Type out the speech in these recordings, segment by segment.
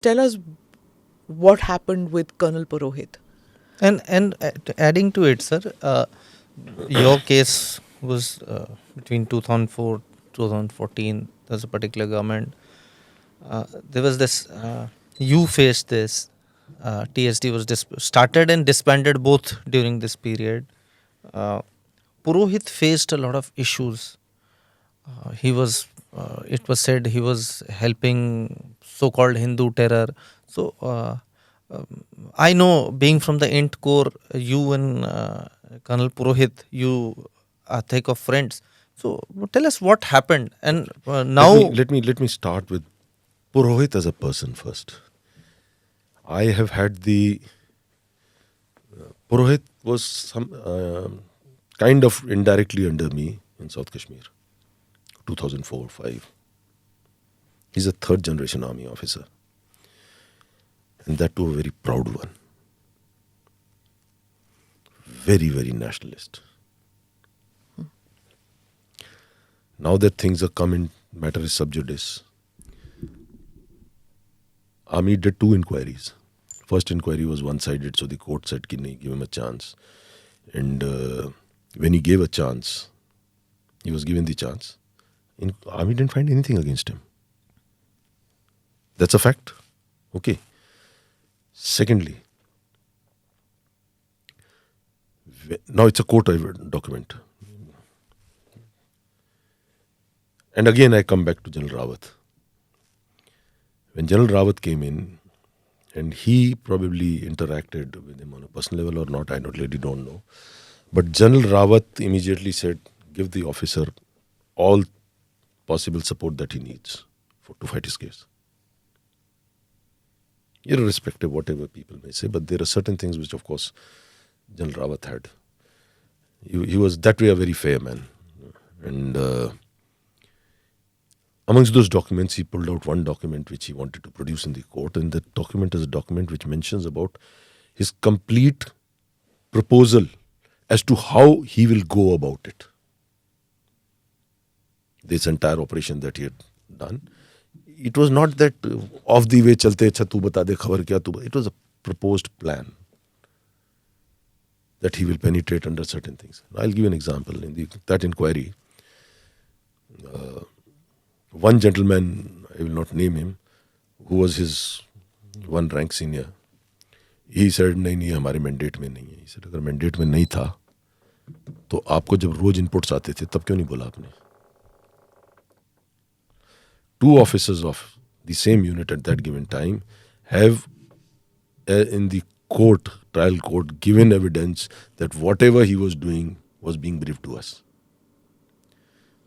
Tell us what happened with Colonel Purohit. And adding to it, sir, your case was between 2004 2014. There's a particular government. There was this. You faced this. TSD was started and disbanded both during this period. Uh, Purohit faced a lot of issues. He was. It was said he was helping so-called Hindu terror. So. I know, being from the Int Corps, you and Colonel Purohit, you are thick of friends. So tell us what happened, and Let now. me let me start with Purohit as a person first. I have had the Purohit was some kind of indirectly under me in South Kashmir, 2004-5. He's a third generation army officer, and that too a very proud one. Very, very nationalist. Now that things are come in, matter is sub judice. Army did two inquiries. First inquiry was one-sided, so the court said, "Nahi, give him a chance." And when he gave a chance, he was given the chance. Army didn't find anything against him. That's a fact. Okay. Secondly, now it's a court document. And again, I come back to General Rawat. When General Rawat came in, and he probably interacted with him on a personal level or not, I really don't know. But General Rawat immediately said, give the officer all possible support that he needs to fight his case. Irrespective of whatever people may say, but there are certain things which, of course, General Rawat had. He was that way a very fair man. And amongst those documents, he pulled out one document which he wanted to produce in the court, and that document is a document which mentions about his complete proposal as to how he will go about it. This entire operation that he had done. It was not that off the way chalte acha tu bata de khabar kya tu. It was a proposed plan that he will penetrate under certain things. I'll give you an example. In that inquiry, one gentleman, I will not name him, who was his one rank senior, he said, नहीं हमारे mandate में नहीं है. He said, अगर mandate में नहीं था, तो आपको जब रोज inputs आते थे, तब क्यों नहीं बोला आपने? Two officers of the same unit at that given time have in the court, trial court, given evidence that whatever he was doing was being briefed to us.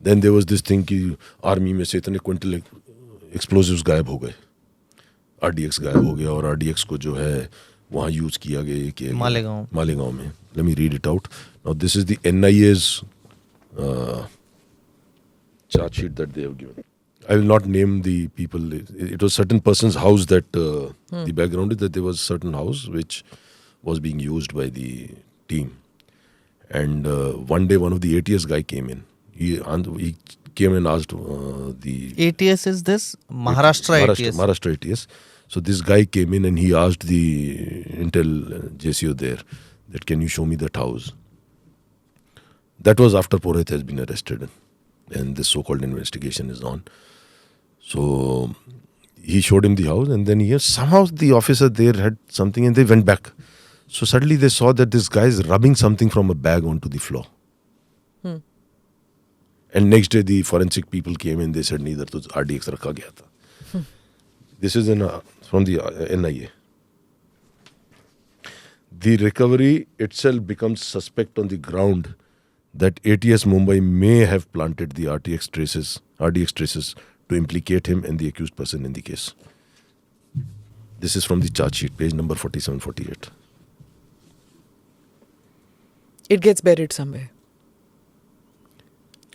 Then there was this thing कि army में से इतने quintal explosives गायब हो गए, RDX गायब हो गया, और RDX को जो है वहाँ यूज किया गया मालेगांव में. Let me read it out. Now this is the NIA's charge sheet that they have given. I will not name the people. It was certain person's house that the background is that there was a certain house which was being used by the team. And one day one of the ATS guy came in. He came and asked the... ATS is this? Maharashtra ATS. Maharashtra ATS. So this guy came in and he asked the Intel JCO there that, can you show me that house? That was after Purohit has been arrested and this so-called investigation is on. So he showed him the house, and then somehow the officer there had something and they went back. So suddenly they saw that this guy is rubbing something from a bag onto the floor. And next day the forensic people came in, they said, neither to RDX rakha gaya tha. This is from the NIA. The recovery itself becomes suspect on the ground that ATS Mumbai may have planted the RDX traces to implicate him and the accused person in the case. This is from the charge sheet, page number 47-48. It gets buried somewhere.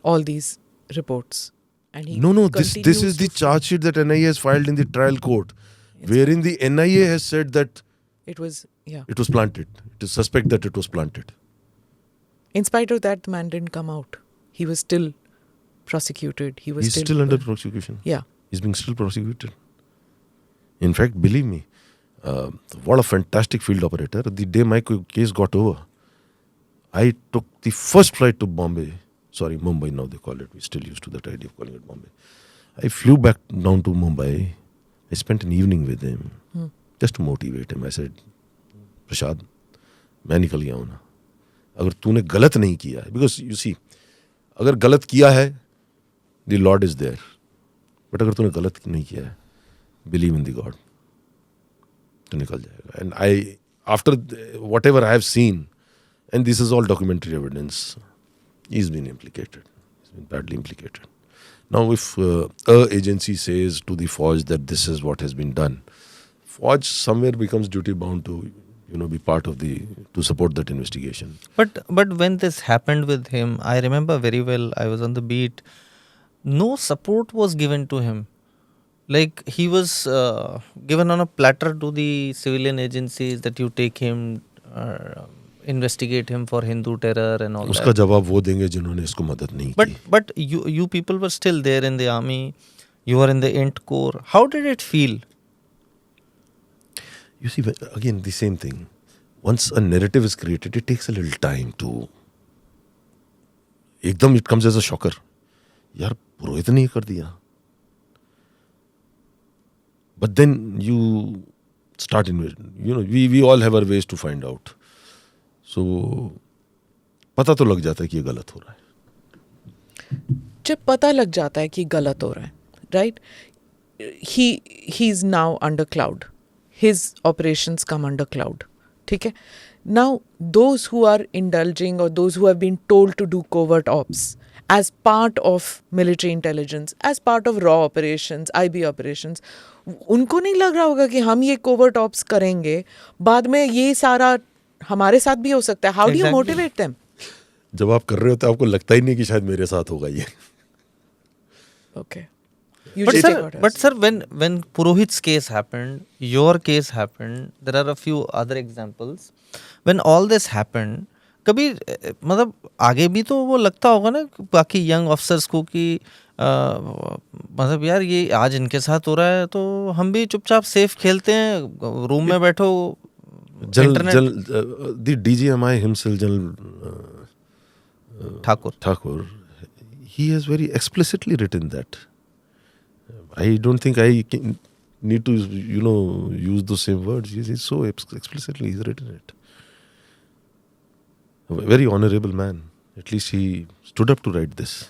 All these reports. And he No, this is the charge sheet that NIA has filed in the trial court, wherein the NIA has said that it was planted. It is suspect that it was planted. In spite of that, the man didn't come out. He was still prosecuted. He's still under prosecution. Yeah. He's being still prosecuted. In fact, believe me, what a fantastic field operator. The day my case got over, I took the first flight to Bombay. Sorry, Mumbai now they call it. We still used to that idea of calling it Bombay. I flew back down to Mumbai. I spent an evening with him just to motivate him. I said, प्रसाद, मैं निकल गया हूँ ना. अगर तूने गलत नहीं किया है, because you see, अगर गलत किया है, the Lord is there. But अगर तूने गलत नहीं किया है, believe in the God. तो निकल जाएगा. And I, after whatever I have seen, and this is all documentary evidence, he's been implicated. He's been badly implicated. Now, if a agency says to the Fauj that this is what has been done, Fauj somewhere becomes duty bound to, be part of to support that investigation. But when this happened with him, I remember very well, I was on the beat. No support was given to him. Like he was given on a platter to the civilian agencies that you take him, investigate him for Hindu terror and all उसका that. जवाब वो देंगे जिन्होंने इसको मदद नहीं की. But you people were still there in the army. You were in the INT Corps. How did it feel? You see, again, the same thing. Once a narrative is created, it takes a little time to. एकदम it comes as a shocker. यार पुरोहित ने कर दिया. But then you start we all have our ways to find out. So पता तो लग जाता है कि ये गलत हो रहा है. जब पता लग जाता है कि गलत हो रहा है, right? He's now under cloud. His operations come under cloud. ठीक है? Now, those who are indulging or those who have been told to do covert ops as part of military intelligence, as part of raw operations, IB operations, उनको नहीं लग रहा होगा कि हम ये covert ops करेंगे, बाद में ये सारा हमारे साथ भी हो सकता है. How do you motivate them? जब आप कर रहे हो तो आपको लगता ही नहीं कि शायद मेरे साथ होगा ये. Okay. But sir, when Purohit's case happened, your case happened, there are a few other examples. When all this happened, कभी मतलब आगे भी तो वो लगता होगा ना बाकी यंग ऑफिसर्स को कि मतलब यार ये आज इनके साथ हो रहा है तो हम भी चुपचाप सेफ खेलते हैं, रूम में बैठो. The DGMI himself, General Thakur, he has very explicitly written that. I don't think I need to, use those same words. He's so explicitly he's written it. A very honorable man. At least he stood up to write this.